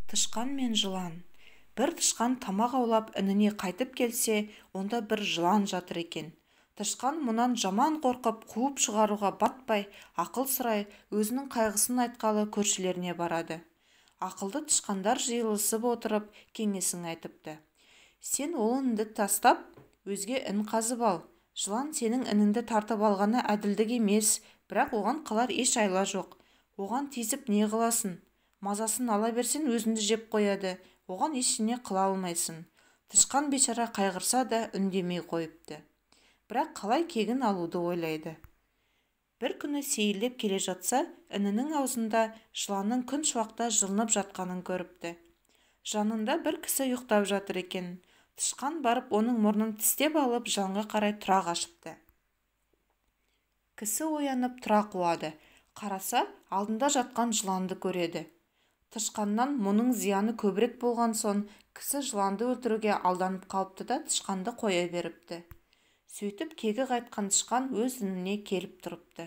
Тышқан мен жылан. Бір тышқан тамақ аулап ініне қайтып келсе, онда бір жылан жатыр екен. Тышқан мұнан жаман қорқып қуып шығаруға батпай, ақыл сұрай, өзінің қайғысын айтқалы көршілеріне барады. Ақылды тышқандар жиылысып отырып кеңесін айтыпты. Сен ол інді тастап, өзге ін қазып ал. Жылан сенің ініңді тартып алғаны әділдік емес, бірақ оған қалар еш айла жоқ. Оған тиісіп не қыласын? Мазасын ала берсең өзіңді жеп қояды, оған ештеңе қыла алмайсың. Тышқан бейшара қайғырса да үндемей қойыпты. Бірақ қалай кегін алуды ойлайды. Бір күні сейілдеп келе жатса, інінің аузында жыланның күн шуақта жылынып жатқанын көріпті. Жанында бір кісі ұйықтап жатыр екен. Тышқан барып оның мұрнын тістеп алып жанға қарай тұра қашыпты. Кісі оянып тұра қуады. Қараса, алдында жатқан жыланды көреді. Тышқаннан мұның зияны көбірек болған соң, кісі жыланды өлтіруге алданып қалыпты да тышқанды қоя беріпті. Сөйтіп кегі қайтқан тышқан өз ініне келіп тұрыпты.